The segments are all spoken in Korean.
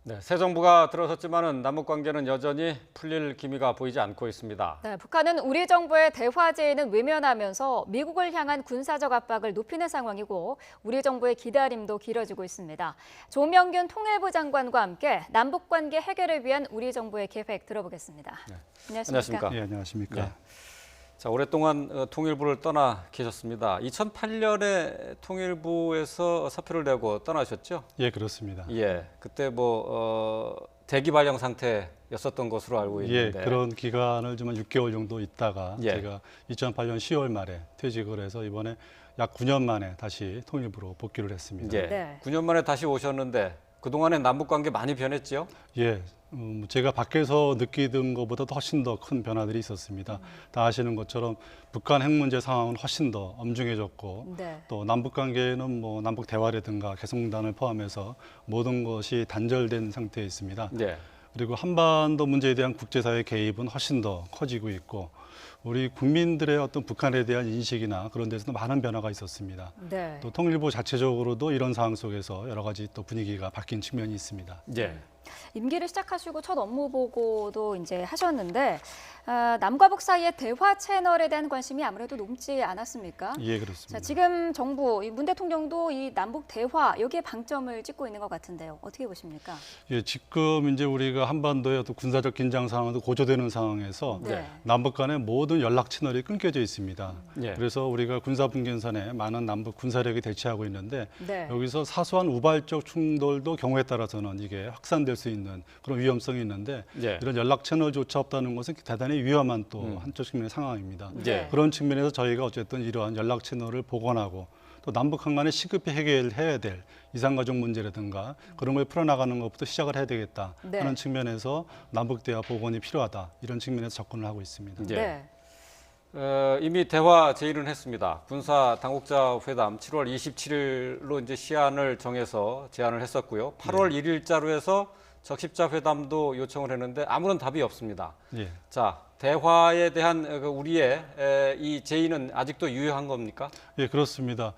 네, 새 정부가 들어섰지만은 남북 관계는 여전히 풀릴 기미가 보이지 않고 있습니다. 네, 북한은 우리 정부의 대화 제의는 외면하면서 미국을 향한 군사적 압박을 높이는 상황이고 우리 정부의 기다림도 길어지고 있습니다. 조명균 통일부 장관과 함께 남북 관계 해결을 위한 우리 정부의 계획 들어보겠습니다. 네. 안녕하십니까? 안녕하십니까? 예, 안녕하십니까? 네. 자, 오랫동안 통일부를 떠나 계셨습니다. 2008년에 통일부에서 사표를 내고 떠나셨죠? 예, 그렇습니다. 예, 그때 대기 발령 상태였었던 것으로 알고 있는데. 예, 그런 기간을 좀 한 6개월 정도 있다가 예. 제가 2008년 10월 말에 퇴직을 해서 이번에 약 9년 만에 다시 통일부로 복귀를 했습니다. 예, 네. 9년 만에 다시 오셨는데 그동안에 남북 관계 많이 변했죠? 예, 제가 밖에서 느끼던 것보다도 훨씬 더 큰 변화들이 있었습니다. 다 아시는 것처럼 북한 핵 문제 상황은 훨씬 더 엄중해졌고 네. 또 남북 관계는 뭐 남북 대화라든가 개성공단을 포함해서 모든 것이 단절된 상태에 있습니다. 예. 그리고 한반도 문제에 대한 국제사회 개입은 훨씬 더 커지고 있고 우리 국민들의 어떤 북한에 대한 인식이나 그런 데서도 많은 변화가 있었습니다. 네. 또 통일부 자체적으로도 이런 상황 속에서 여러 가지 또 분위기가 바뀐 측면이 있습니다. 예. 임기를 시작하시고 첫 업무 보고도 이제 하셨는데 남과 북 사이의 대화 채널에 대한 관심이 아무래도 높지 않았습니까? 예, 그렇습니다. 자, 지금 정부, 문 대통령도 이 남북 대화 여기에 방점을 찍고 있는 것 같은데요. 어떻게 보십니까? 예, 지금 이제 우리가 한반도의 어떤 군사적 긴장 상황도 고조되는 상황에서 네. 남북 간의 모든 연락 채널이 끊겨져 있습니다. 예. 그래서 우리가 군사분계선에 많은 남북 군사력이 대치하고 있는데 네. 여기서 사소한 우발적 충돌도 경우에 따라서는 이게 확산될 수 있는 그런 위험성이 있는데 예. 이런 연락 채널조차 없다는 것은 대단히 위험한 또 한쪽 측면의 상황입니다. 예. 그런 측면에서 저희가 어쨌든 이러한 연락 채널을 복원하고 또 남북한 간에 시급히 해결해야 될 이산가족 문제라든가 그런 걸 풀어나가는 것부터 시작을 해야 되겠다 네. 하는 측면에서 남북 대화 복원이 필요하다 이런 측면에서 접근을 하고 있습니다. 예. 네. 이미 대화 제의는 했습니다. 군사 당국자 회담 7월 27일로 이제 시한을 정해서 제안을 했었고요. 8월 1일자로 해서 적십자 회담도 요청을 했는데 아무런 답이 없습니다. 예. 자, 대화에 대한 우리의 이 제의는 아직도 유효한 겁니까? 예, 그렇습니다.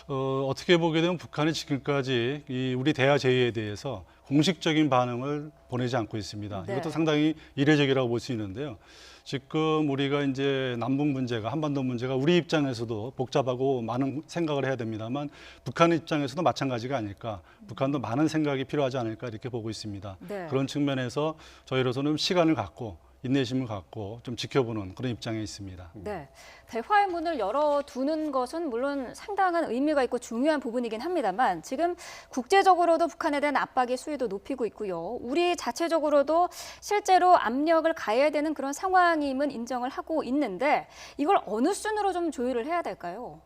어떻게 보게 되면 북한이 지금까지 이 우리 대화 제의에 대해서 공식적인 반응을 보내지 않고 있습니다. 네. 이것도 상당히 이례적이라고 볼 수 있는데요. 지금 우리가 이제 남북 문제가 한반도 문제가 우리 입장에서도 복잡하고 많은 생각을 해야 됩니다만 북한 입장에서도 마찬가지가 아닐까. 북한도 많은 생각이 필요하지 않을까 이렇게 보고 있습니다. 네. 그런 측면에서 저희로서는 시간을 갖고 인내심을 갖고 좀 지켜보는 그런 입장에 있습니다. 네. 대화의 문을 열어두는 것은 물론 상당한 의미가 있고 중요한 부분이긴 합니다만 지금 국제적으로도 북한에 대한 압박의 수위도 높이고 있고요. 우리 자체적으로도 실제로 압력을 가해야 되는 그런 상황임은 인정을 하고 있는데 이걸 어느 순으로 좀 조율을 해야 될까요?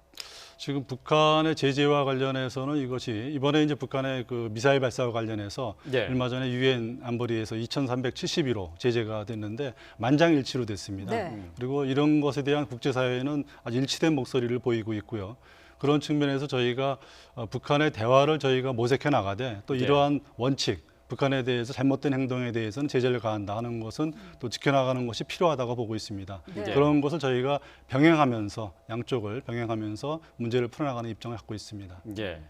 지금 북한의 제재와 관련해서는 이것이 이번에 이제 북한의 그 미사일 발사와 관련해서 예. 얼마 전에 유엔 안보리에서 2,371호 제재가 됐는데 만장일치로 됐습니다. 네. 그리고 이런 것에 대한 국제사회는 아주 일치된 목소리를 보이고 있고요. 그런 측면에서 저희가 북한의 대화를 저희가 모색해 나가되 또 네. 이러한 원칙, 북한에 대해서 잘못된 행동에 대해서는 제재를 가한다 하는 것은 또 지켜나가는 것이 필요하다고 보고 있습니다. 네. 그런 것을 저희가 병행하면서 양쪽을 병행하면서 문제를 풀어나가는 입장을 갖고 있습니다. 예.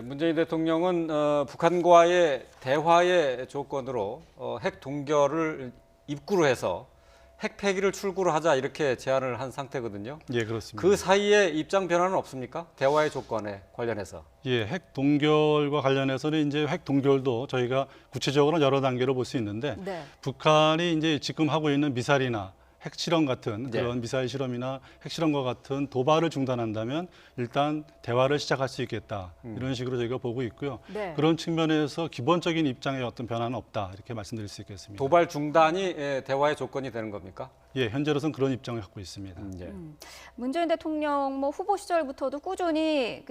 문재인 대통령은 북한과의 대화의 조건으로 핵 동결을 입구로 해서 핵 폐기를 출구로 하자 이렇게 제안을 한 상태거든요. 예, 그렇습니다. 그 사이에 입장 변화는 없습니까? 대화의 조건에 관련해서. 예, 핵 동결과 관련해서는 이제 핵 동결도 저희가 구체적으로 여러 단계로 볼 수 있는데 네. 북한이 이제 지금 하고 있는 미사일이나 핵 실험 같은 네. 그런 미사일 실험이나 핵 실험과 같은 도발을 중단한다면 일단 대화를 시작할 수 있겠다. 이런 식으로 저희가 보고 있고요. 네. 그런 측면에서 기본적인 입장에 어떤 변화는 없다. 이렇게 말씀드릴 수 있겠습니다. 도발 중단이 대화의 조건이 되는 겁니까? 예, 현재로서는 그런 입장을 갖고 있습니다. 예. 문재인 대통령 후보 시절부터도 꾸준히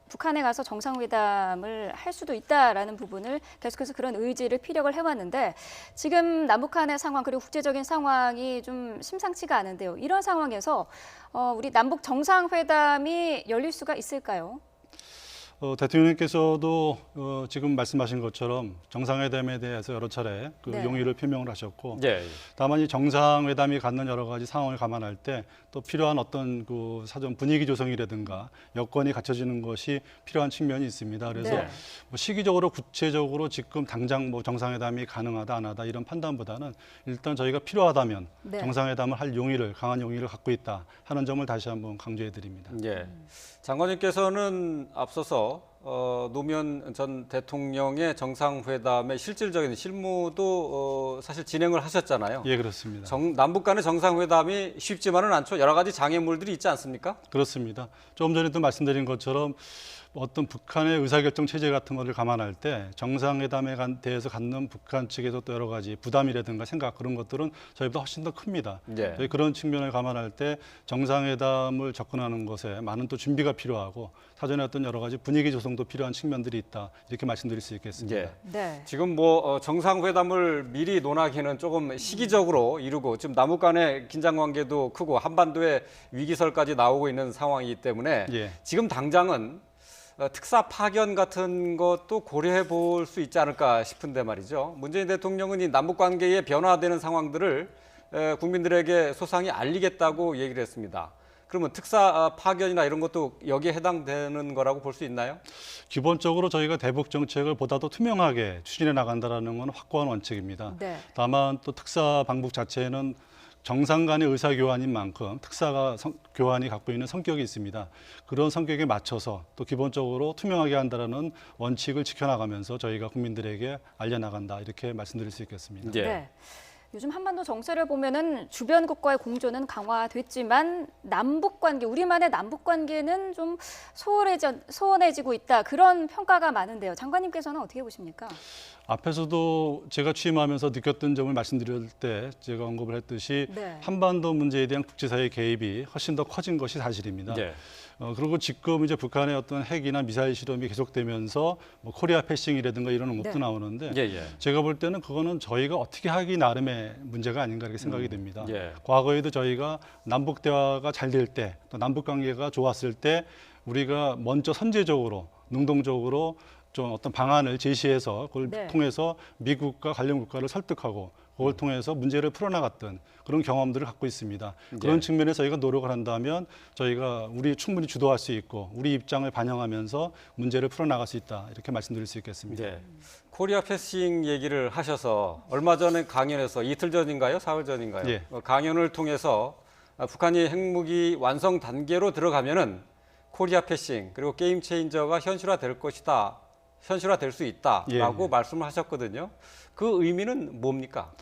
북한에 가서 정상회담을 할 수도 있다라는 부분을 계속해서 그런 의지를 피력을 해왔는데 지금 남북한의 상황 그리고 국제적인 상황이 좀 심상치가 않은데요. 이런 상황에서 우리 남북 정상회담이 열릴 수가 있을까요? 대통령님께서도 지금 말씀하신 것처럼 정상회담에 대해서 여러 차례 그 네. 용의를 표명을 하셨고 예. 다만 이 정상회담이 갖는 여러 가지 상황을 감안할 때 또 필요한 어떤 그 사전 분위기 조성이라든가 여건이 갖춰지는 것이 필요한 측면이 있습니다. 그래서 네. 뭐 시기적으로 구체적으로 지금 당장 뭐 정상회담이 가능하다 안 하다 이런 판단보다는 일단 저희가 필요하다면 네. 정상회담을 할 용의를 강한 용의를 갖고 있다 하는 점을 다시 한번 강조해 드립니다. 예. 장관님께서는 앞서서 노무현 전 대통령의 정상회담의 실질적인 실무도 사실 진행을 하셨잖아요. 예, 그렇습니다. 남북 간의 정상회담이 쉽지만은 않죠. 여러 가지 장애물들이 있지 않습니까? 그렇습니다. 조금 전에도 말씀드린 것처럼 어떤 북한의 의사결정 체제 같은 것을 감안할 때 정상회담에 대해서 갖는 북한 측에서 또 여러 가지 부담이라든가 생각 그런 것들은 저희보다 훨씬 더 큽니다. 예. 저희 그런 측면을 감안할 때 정상회담을 접근하는 것에 많은 또 준비가 필요하고 사전에 어떤 여러 가지 분위기 조성도 필요한 측면들이 있다 이렇게 말씀드릴 수 있겠습니다. 예. 네. 지금 뭐 정상회담을 미리 논하기는 조금 시기적으로 이루고 지금 남북 간의 긴장 관계도 크고 한반도에 위기설까지 나오고 있는 상황이기 때문에 예. 지금 당장은 특사 파견 같은 것도 고려해 볼 수 있지 않을까 싶은데 말이죠. 문재인 대통령은 이 남북 관계에 변화되는 상황들을 국민들에게 소상히 알리겠다고 얘기를 했습니다. 그러면 특사 파견이나 이런 것도 여기에 해당되는 거라고 볼 수 있나요? 기본적으로 저희가 대북 정책을 보다도 투명하게 추진해 나간다는 건 확고한 원칙입니다. 네. 다만 또 특사 방북 자체는 정상 간의 의사 교환인 만큼 특사가 교환이 갖고 있는 성격이 있습니다. 그런 성격에 맞춰서 또 기본적으로 투명하게 한다는 원칙을 지켜나가면서 저희가 국민들에게 알려나간다 이렇게 말씀드릴 수 있겠습니다. 예. 네. 요즘 한반도 정세를 보면은 주변국과의 공조는 강화됐지만 남북 관계, 우리만의 남북 관계는 좀 소원해지고 있다. 그런 평가가 많은데요. 장관님께서는 어떻게 보십니까? 앞에서도 제가 취임하면서 느꼈던 점을 말씀드릴 때 제가 언급을 했듯이 네. 한반도 문제에 대한 국제사회의 개입이 훨씬 더 커진 것이 사실입니다. 예. 그리고 지금 이제 북한의 어떤 핵이나 미사일 실험이 계속되면서 뭐 코리아 패싱이라든가 이런 언급도 네. 나오는데 예, 예. 제가 볼 때는 그거는 저희가 어떻게 하기 나름의 문제가 아닌가 이렇게 생각이 됩니다. 예. 과거에도 저희가 남북 대화가 잘 될 때, 또 남북 관계가 좋았을 때 우리가 먼저 선제적으로 능동적으로 좀 어떤 방안을 제시해서 그걸 네. 통해서 미국과 관련 국가를 설득하고 그걸 통해서 문제를 풀어나갔던 그런 경험들을 갖고 있습니다. 그런 예. 측면에서 저희가 노력을 한다면 저희가 우리 충분히 주도할 수 있고 우리 입장을 반영하면서 문제를 풀어나갈 수 있다 이렇게 말씀드릴 수 있겠습니다. 예. 코리아 패싱 얘기를 하셔서 얼마 전에 강연에서 이틀 전인가요? 사흘 전인가요? 예. 강연을 통해서 북한이 핵무기 완성 단계로 들어가면은 코리아 패싱 그리고 게임 체인저가 현실화될 것이다. 현실화될 수 있다라고 예. 말씀을 하셨거든요. 그 의미는 뭡니까?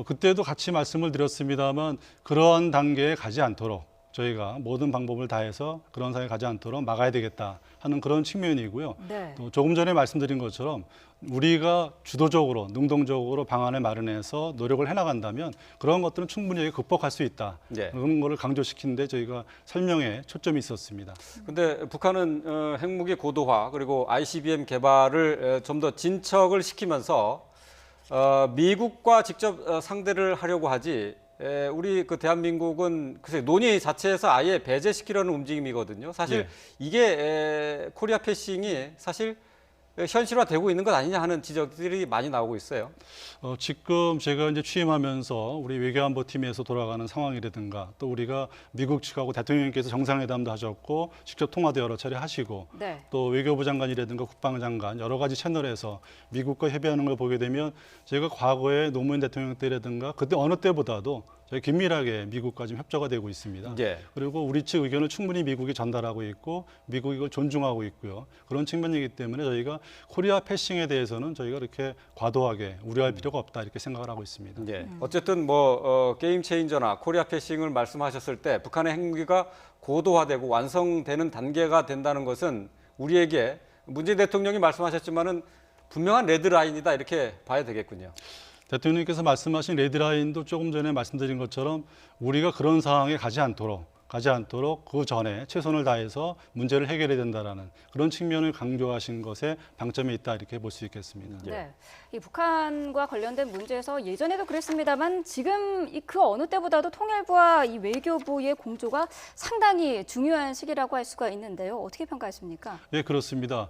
그때도 같이 말씀을 드렸습니다만 그러한 단계에 가지 않도록 저희가 모든 방법을 다해서 그런 상황에 가지 않도록 막아야 되겠다 하는 그런 측면이고요. 네. 또 조금 전에 말씀드린 것처럼 우리가 주도적으로 능동적으로 방안을 마련해서 노력을 해나간다면 그런 것들은 충분히 극복할 수 있다. 예. 그런 거를 강조시키는데 저희가 설명에 초점이 있었습니다. 근데 북한은 핵무기 고도화 그리고 ICBM 개발을 좀 더 진척을 시키면서 미국과 직접 상대를 하려고 하지 우리 그 대한민국은 글쎄 논의 자체에서 아예 배제시키려는 움직임이거든요. 사실 예. 이게 코리아 패싱이 사실 현실화되고 있는 것 아니냐 하는 지적들이 많이 나오고 있어요. 지금 제가 이제 취임하면서 우리 외교안보팀에서 돌아가는 상황이라든가 또 우리가 미국 측하고 대통령님께서 정상회담도 하셨고 직접 통화도 여러 차례 하시고 네. 또 외교부 장관이라든가 국방장관 여러 가지 채널에서 미국과 협의하는 걸 보게 되면 제가 과거에 노무현 대통령 때라든가 그때 어느 때보다도 저희 긴밀하게 미국과 지금 협조가 되고 있습니다. 예. 그리고 우리 측 의견을 충분히 미국이 전달하고 있고 미국이 이걸 존중하고 있고요. 그런 측면이기 때문에 저희가 코리아 패싱에 대해서는 저희가 이렇게 과도하게 우려할 필요가 없다 이렇게 생각을 하고 있습니다. 예. 어쨌든 뭐 게임 체인저나 코리아 패싱을 말씀하셨을 때 북한의 핵무기가 고도화되고 완성되는 단계가 된다는 것은 우리에게 문재인 대통령이 말씀하셨지만은 분명한 레드라인이다 이렇게 봐야 되겠군요. 대통령님께서 말씀하신 레드라인도 조금 전에 말씀드린 것처럼 우리가 그런 상황에 가지 않도록 가지 않도록 그 전에 최선을 다해서 문제를 해결해야 된다라는 그런 측면을 강조하신 것에 방점이 있다 이렇게 볼 수 있겠습니다. 네, 이 북한과 관련된 문제에서 예전에도 그랬습니다만 지금 그 어느 때보다도 통일부와 이 외교부의 공조가 상당히 중요한 시기라고 할 수가 있는데요. 어떻게 평가하십니까? 네, 그렇습니다.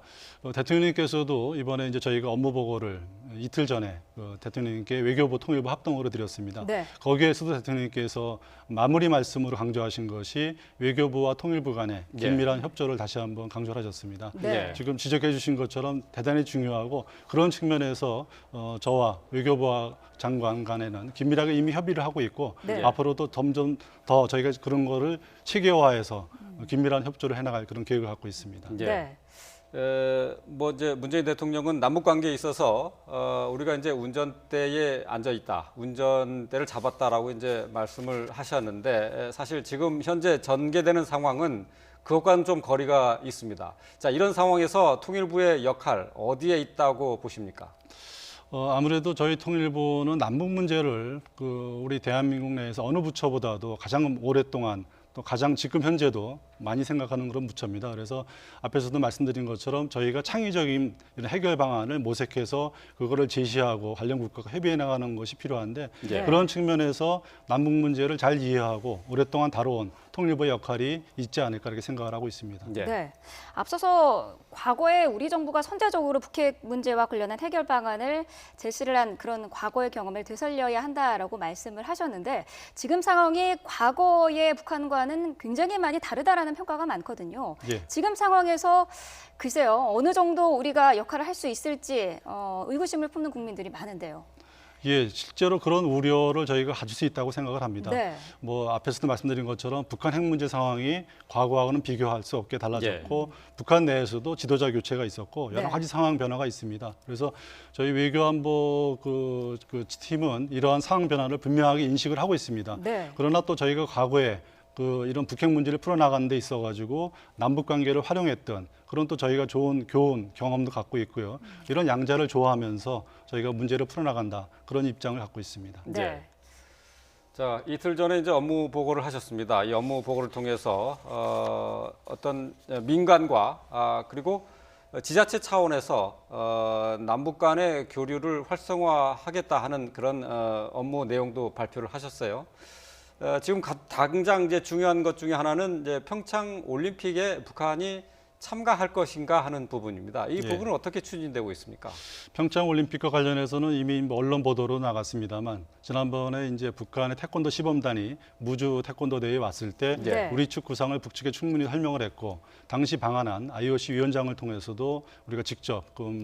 대통령님께서도 이번에 이제 저희가 업무 보고를 이틀 전에 대통령님께 외교부 통일부 합동으로 드렸습니다. 네. 거기에서도 대통령님께서 마무리 말씀으로 강조하신 것이 외교부와 통일부 간의 긴밀한 협조를 다시 한번 강조를 하셨습니다. 네. 지금 지적해 주신 것처럼 대단히 중요하고 그런 측면에서 저와 외교부와 장관 간에는 긴밀하게 이미 협의를 하고 있고 네. 앞으로도 점점 더 저희가 그런 거를 체계화해서 긴밀한 협조를 해나갈 그런 계획을 갖고 있습니다. 네. 뭐 이제 문재인 대통령은 남북 관계에 있어서 우리가 이제 운전대에 앉아 있다, 운전대를 잡았다라고 이제 말씀을 하셨는데 사실 지금 현재 전개되는 상황은 그것과는 좀 거리가 있습니다. 자, 이런 상황에서 통일부의 역할 어디에 있다고 보십니까? 아무래도 저희 통일부는 남북 문제를 우리 대한민국 내에서 어느 부처보다도 가장 오랫동안 또 가장 지금 현재도 많이 생각하는 그런 부처입니다. 그래서 앞에서도 말씀드린 것처럼 저희가 창의적인 이런 해결 방안을 모색해서 그거를 제시하고 관련 국가가 협의해 나가는 것이 필요한데 네. 그런 측면에서 남북 문제를 잘 이해하고 오랫동안 다뤄온 통일부의 역할이 있지 않을까 이렇게 생각을 하고 있습니다. 네. 앞서서 과거에 우리 정부가 선제적으로 북핵 문제와 관련한 해결 방안을 제시를 한 그런 과거의 경험을 되살려야 한다라고 말씀을 하셨는데 지금 상황이 과거의 북한과는 굉장히 많이 다르다라는 평가가 많거든요. 예. 지금 상황에서 글쎄요, 어느 정도 우리가 역할을 할 수 있을지 의구심을 품는 국민들이 많은데요. 예, 실제로 그런 우려를 저희가 가질 수 있다고 생각을 합니다. 네. 뭐 앞에서도 말씀드린 것처럼 북한 핵 문제 상황이 과거하고는 비교할 수 없게 달라졌고 북한 내에서도 지도자 교체가 있었고 여러 네. 가지 상황 변화가 있습니다. 그래서 저희 외교안보 그 팀은 이러한 상황 변화를 분명하게 인식을 하고 있습니다. 네. 그러나 또 저희가 과거에 이런 북핵 문제를 풀어나가는 데 있어가지고 남북 관계를 활용했던 그런 또 저희가 좋은 교훈, 경험도 갖고 있고요. 이런 양자를 조화하면서 저희가 문제를 풀어나간다. 그런 입장을 갖고 있습니다. 네. 자, 이틀 전에 이제 업무 보고를 하셨습니다. 이 업무 보고를 통해서 어떤 민간과 그리고 지자체 차원에서 남북 간의 교류를 활성화하겠다 하는 그런 업무 내용도 발표를 하셨어요. 지금 당장 이제 중요한 것 중에 하나는 이제 평창 올림픽에 북한이 참가할 것인가 하는 부분입니다. 이 부분은 어떻게 추진되고 있습니까? 평창 올림픽과 관련해서는 이미 언론 보도로 나갔습니다만 지난번에 이제 북한의 태권도 시범단이 무주 태권도 대회에 왔을 때 네. 우리 측 구상을 북측에 충분히 설명을 했고 당시 방한한 IOC 위원장을 통해서도 우리가 직접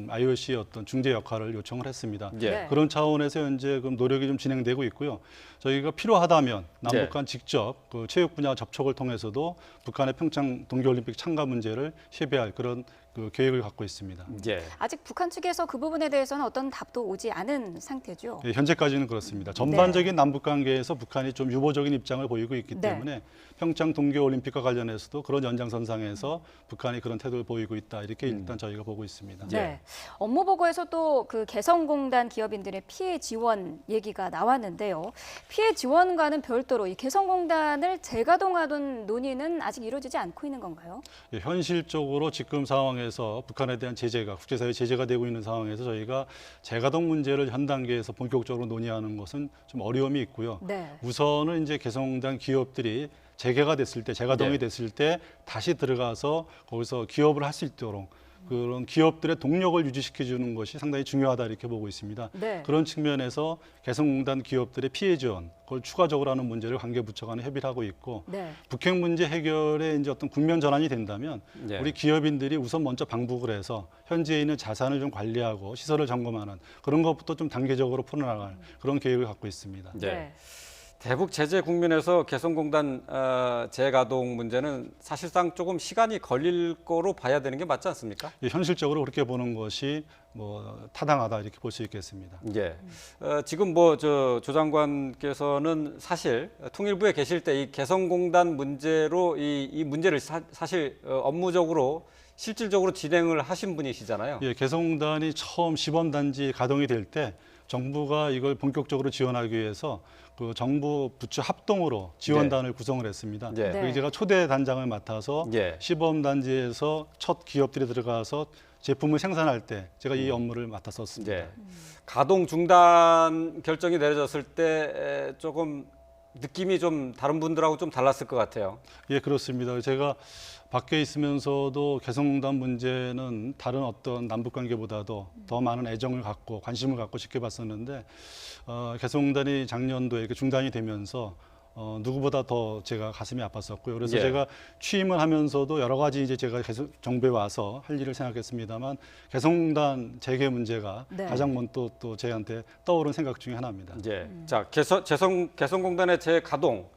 IOC의 어떤 중재 역할을 요청을 했습니다. 예. 그런 차원에서 현재 노력이 좀 진행되고 있고요. 저희가 필요하다면 남북 간 직접 체육 분야 접촉을 통해서도 북한의 평창 동계올림픽 참가 문제를 협의할 그런 계획을 갖고 있습니다. 예. 아직 북한 측에서 그 부분에 대해서는 어떤 답도 오지 않은 상태죠. 예, 현재까지는 그렇습니다. 전반적인 남북 관계에서 북한이 좀 유보적인 입장을 보이고 있기 네. 때문에 평창 동계올림픽과 관련해서도 그런 연장선상에서 북한이 그런 태도를 보이고 있다. 이렇게 일단 저희가 보고 있습니다. 네. 업무 보고에서 또 그 개성공단 기업인들의 피해 지원 얘기가 나왔는데요. 피해 지원과는 별도로 이 개성공단을 재가동하던 논의는 아직 이루어지지 않고 있는 건가요? 예, 현실적으로 지금 상황에서 북한에 대한 제재가 국제사회 제재가 되고 있는 상황에서 저희가 재가동 문제를 현 단계에서 본격적으로 논의하는 것은 좀 어려움이 있고요. 네. 우선은 이제 개성공단 기업들이 재개가 됐을 때, 재가동이 됐을 때 다시 들어가서 거기서 기업을 할 수 있도록 그런 기업들의 동력을 유지시켜 주는 것이 상당히 중요하다 이렇게 보고 있습니다. 네. 그런 측면에서 개성공단 기업들의 피해 지원, 그걸 추가적으로 하는 문제를 관계부처 간에 협의를 하고 있고 네. 북핵 문제 해결에 이제 어떤 국면 전환이 된다면 네. 우리 기업인들이 우선 먼저 방북을 해서 현지에 있는 자산을 좀 관리하고 시설을 점검하는 그런 것부터 좀 단계적으로 풀어나갈 그런 계획을 갖고 있습니다. 네. 대북 제재 국면에서 개성공단 재가동 문제는 사실상 조금 시간이 걸릴 거로 봐야 되는 게 맞지 않습니까? 예, 현실적으로 그렇게 보는 것이 타당하다 이렇게 볼 수 있겠습니다. 예. 지금 조 장관께서는 사실 통일부에 계실 때 이 개성공단 문제로 이 문제를 사실 업무적으로 실질적으로 진행을 하신 분이시잖아요. 예, 개성공단이 처음 시범단지 가동이 될 때 정부가 이걸 본격적으로 지원하기 위해서 그 정부 부처 합동으로 지원단을 구성을 했습니다. 예. 네. 그리고 제가 초대 단장을 맡아서 예. 시범단지에서 첫 기업들이 들어가서 제품을 생산할 때 제가 이 업무를 맡았었습니다. 예. 가동 중단 결정이 내려졌을 때 조금 느낌이 좀 다른 분들하고 좀 달랐을 것 같아요. 예, 그렇습니다. 제가 밖에 있으면서도 개성공단 문제는 다른 어떤 남북 관계보다도 더 많은 애정을 갖고 관심을 갖고 지켜봤었는데 개성공단이 작년도에 이렇게 중단이 되면서 누구보다 더 제가 가슴이 아팠었고요. 그래서 예. 제가 취임을 하면서도 여러 가지 이제 제가 계속 정부에 와서 할 일을 생각했습니다만 개성공단 재개 문제가 네. 가장 먼저 또 저한테 떠오른 생각 중에 하나입니다. 예. 자, 개성공단의 재가동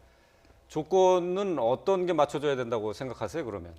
조건은 어떤 게 맞춰져야 된다고 생각하세요, 그러면?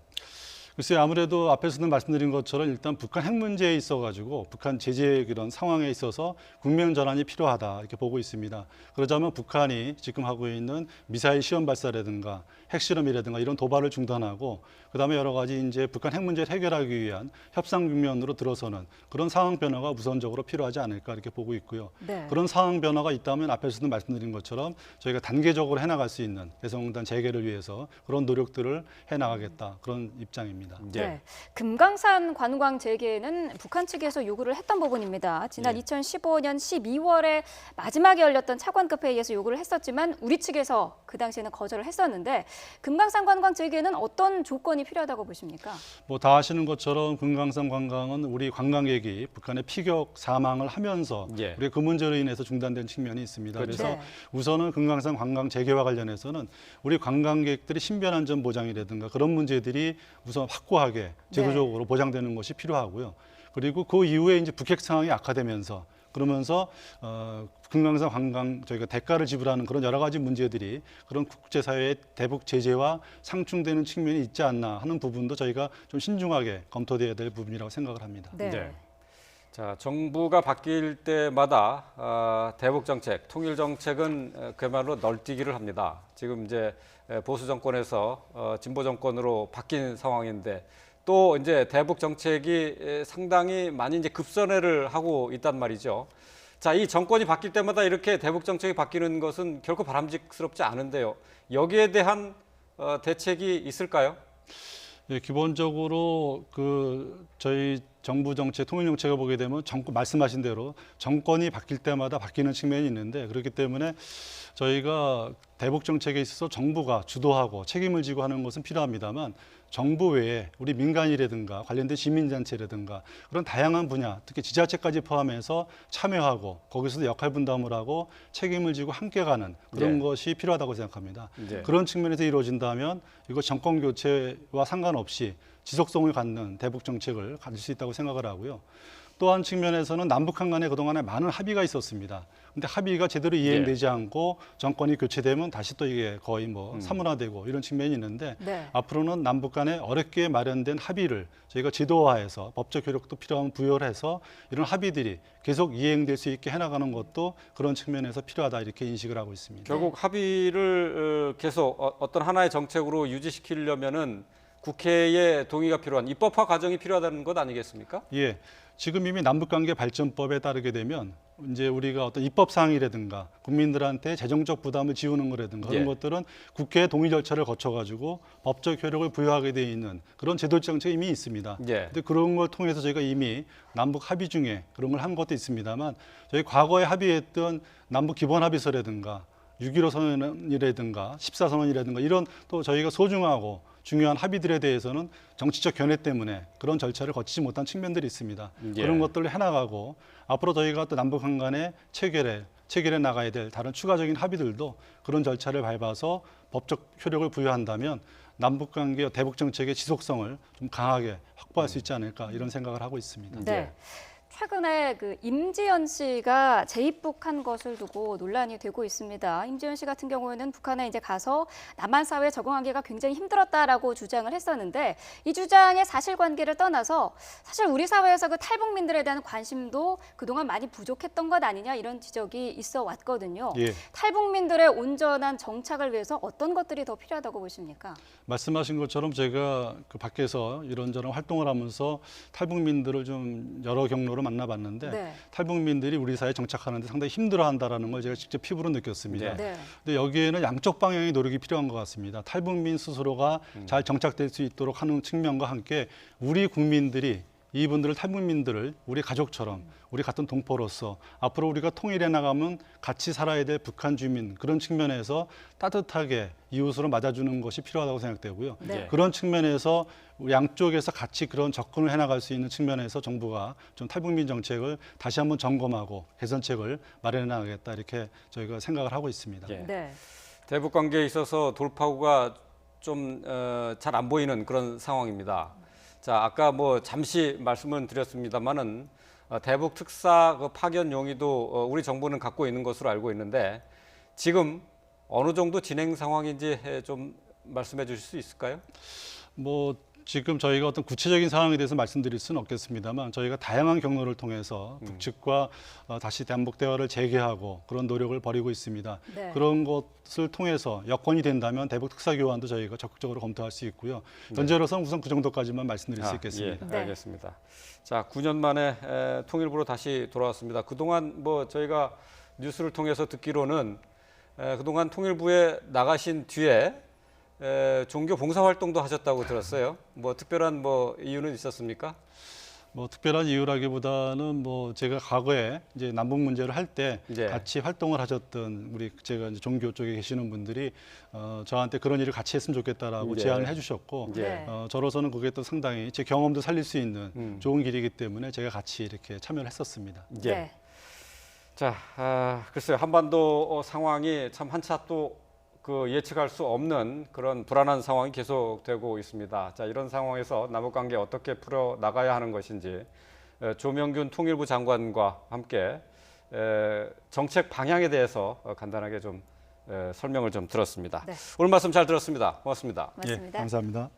글쎄요, 아무래도 앞에서도 말씀드린 것처럼 일단 북한 핵 문제에 있어가지고 북한 제재 그런 상황에 있어서 국면 전환이 필요하다 이렇게 보고 있습니다. 그러자면 북한이 지금 하고 있는 미사일 시험 발사라든가 핵실험이라든가 이런 도발을 중단하고 그다음에 여러 가지 이제 북한 핵 문제를 해결하기 위한 협상 국면으로 들어서는 그런 상황 변화가 우선적으로 필요하지 않을까 이렇게 보고 있고요. 네. 그런 상황 변화가 있다면 앞에서도 말씀드린 것처럼 저희가 단계적으로 해나갈 수 있는 개성공단 재개를 위해서 그런 노력들을 해나가겠다 그런 입장입니다. 예. 네. 금강산 관광 재개는 북한 측에서 요구를 했던 부분입니다. 지난 예. 2015년 12월에 마지막에 열렸던 차관급 회의에서 요구를 했었지만 우리 측에서 그 당시에는 거절을 했었는데 금강산 관광 재개는 어떤 조건이 필요하다고 보십니까? 뭐 다 아시는 것처럼 금강산 관광은 우리 관광객이 북한의 피격 사망을 하면서 예. 우리 그 문제로 인해서 중단된 측면이 있습니다. 그렇죠. 그래서 네. 우선은 금강산 관광 재개와 관련해서는 우리 관광객들이 신변안전 보장이라든가 그런 문제들이 우선 확고하게 제도적으로 보장되는 것이 필요하고요. 그리고 그 이후에 이제 북핵 상황이 악화되면서 그러면서 금강산 관광 저희가 대가를 지불하는 그런 여러 가지 문제들이 그런 국제사회의 대북 제재와 상충되는 측면이 있지 않나 하는 부분도 저희가 좀 신중하게 검토돼야 될 부분이라고 생각을 합니다. 네. 네. 자, 정부가 바뀔 때마다 대북 정책, 통일 정책은 그야말로 널뛰기를 합니다. 지금 이제 보수 정권에서 진보 정권으로 바뀐 상황인데 또 이제 대북 정책이 상당히 많이 이제 급선회를 하고 있단 말이죠. 자, 이 정권이 바뀔 때마다 이렇게 대북 정책이 바뀌는 것은 결코 바람직스럽지 않은데요. 여기에 대한 대책이 있을까요? 예, 기본적으로 저희 정부 정책, 통일 정책을 보게 되면 말씀하신 대로 정권이 바뀔 때마다 바뀌는 측면이 있는데 그렇기 때문에 저희가 대북 정책에 있어서 정부가 주도하고 책임을 지고 하는 것은 필요합니다만 정부 외에 우리 민간이라든가 관련된 시민단체라든가 그런 다양한 분야, 특히 지자체까지 포함해서 참여하고 거기서도 역할 분담을 하고 책임을 지고 함께 가는 그런 네. 것이 필요하다고 생각합니다. 네. 그런 측면에서 이루어진다면 이거 정권 교체와 상관없이 지속성을 갖는 대북 정책을 가질 수 있다고 생각을 하고요. 또 한 측면에서는 남북한 간에 그동안에 많은 합의가 있었습니다. 근데 합의가 제대로 이행되지 않고 정권이 교체되면 다시 또 이게 거의 뭐 사문화되고 이런 측면이 있는데 네. 앞으로는 남북 간에 어렵게 마련된 합의를 저희가 제도화해서 법적 효력도 필요하면 부여를 해서 이런 합의들이 계속 이행될 수 있게 해나가는 것도 그런 측면에서 필요하다 이렇게 인식을 하고 있습니다. 결국 합의를 계속 어떤 하나의 정책으로 유지시키려면은 국회의 동의가 필요한 입법화 과정이 필요하다는 것 아니겠습니까? 예. 지금 이미 남북관계 발전법에 따르게 되면 이제 우리가 어떤 입법 사항이라든가 국민들한테 재정적 부담을 지우는 거라든가 그런 예. 것들은 국회 동의 절차를 거쳐 가지고 법적 효력을 부여하게 돼 있는 그런 제도 정책이 이미 있습니다. 예. 근데 그런 걸 통해서 저희가 이미 남북 합의 중에 그런 걸 한 것도 있습니다만 저희 과거에 합의했던 남북 기본 합의서라든가 6.15 선언이라든가 14선언이라든가 이런 또 저희가 소중하고 중요한 합의들에 대해서는 정치적 견해 때문에 그런 절차를 거치지 못한 측면들이 있습니다. 예. 그런 것들을 해나가고 앞으로 저희가 또 남북한 간에 체결해 나가야 될 다른 추가적인 합의들도 그런 절차를 밟아서 법적 효력을 부여한다면 남북관계 대북 정책의 지속성을 좀 강하게 확보할 수 있지 않을까 이런 생각을 하고 있습니다. 네. 최근에 그 임지연 씨가 재입국한 것을 두고 논란이 되고 있습니다. 임지연 씨 같은 경우에는 북한에 이제 가서 남한 사회에 적응하기가 굉장히 힘들었다라고 주장을 했었는데 이 주장의 사실관계를 떠나서 사실 우리 사회에서 그 탈북민들에 대한 관심도 그동안 많이 부족했던 것 아니냐 이런 지적이 있어 왔거든요. 예. 탈북민들의 온전한 정착을 위해서 어떤 것들이 더 필요하다고 보십니까? 말씀하신 것처럼 제가 그 밖에서 이런저런 활동을 하면서 탈북민들을 좀 여러 경로로 만나봤는데 네. 탈북민들이 우리 사회에 정착하는데 상당히 힘들어한다라는 걸 제가 직접 피부로 느꼈습니다. 네. 네. 근데 여기에는 양쪽 방향의 노력이 필요한 것 같습니다. 탈북민 스스로가 잘 정착될 수 있도록 하는 측면과 함께 우리 국민들이 이분들을 탈북민들을 우리 가족처럼 우리 같은 동포로서 앞으로 우리가 통일해 나가면 같이 살아야 될 북한 주민 그런 측면에서 따뜻하게 이웃으로 맞아주는 것이 필요하다고 생각되고요. 네. 그런 측면에서 우리 양쪽에서 같이 그런 접근을 해나갈 수 있는 측면에서 정부가 좀 탈북민 정책을 다시 한번 점검하고 개선책을 마련해 나가겠다 이렇게 저희가 생각을 하고 있습니다. 예. 네. 대북 관계에 있어서 돌파구가 좀 잘 안 보이는 그런 상황입니다. 자, 아까 뭐 잠시 말씀을 드렸습니다만은 대북 특사 그 파견 용의도 우리 정부는 갖고 있는 것으로 알고 있는데 지금 어느 정도 진행 상황인지 좀 말씀해 주실 수 있을까요? 뭐 지금 저희가 어떤 구체적인 상황에 대해서 말씀드릴 수는 없겠습니다만 저희가 다양한 경로를 통해서 북측과 다시 대한민국 대화를 재개하고 그런 노력을 벌이고 있습니다. 네. 그런 것을 통해서 여건이 된다면 대북 특사 교환도 저희가 적극적으로 검토할 수 있고요. 현재로서는 우선 그 정도까지만 말씀드릴 수 있겠습니다. 예, 네. 알겠습니다. 자, 9년 만에 통일부로 다시 돌아왔습니다. 그동안 뭐 저희가 뉴스를 통해서 듣기로는 그동안 통일부에 나가신 뒤에 종교 봉사 활동도 하셨다고 들었어요. 뭐 특별한 뭐 이유는 있었습니까? 뭐 특별한 이유라기보다는 뭐 제가 과거에 이제 남북 문제를 할 때 네. 같이 활동을 하셨던 우리 제가 이제 종교 쪽에 계시는 분들이 저한테 그런 일을 같이 했으면 좋겠다라고 네. 제안을 해주셨고 네. 저로서는 그게 또 상당히 제 경험도 살릴 수 있는 좋은 길이기 때문에 제가 같이 이렇게 참여를 했었습니다. 예. 네. 자, 글쎄요. 한반도 상황이 참 한차 또 그 예측할 수 없는 그런 불안한 상황이 계속되고 있습니다. 자, 이런 상황에서 남북 관계 어떻게 풀어 나가야 하는 것인지 조명균 통일부 장관과 함께 정책 방향에 대해서 간단하게 좀 설명을 좀 들었습니다. 네. 오늘 말씀 잘 들었습니다. 고맙습니다. 맞습니다. 예, 감사합니다.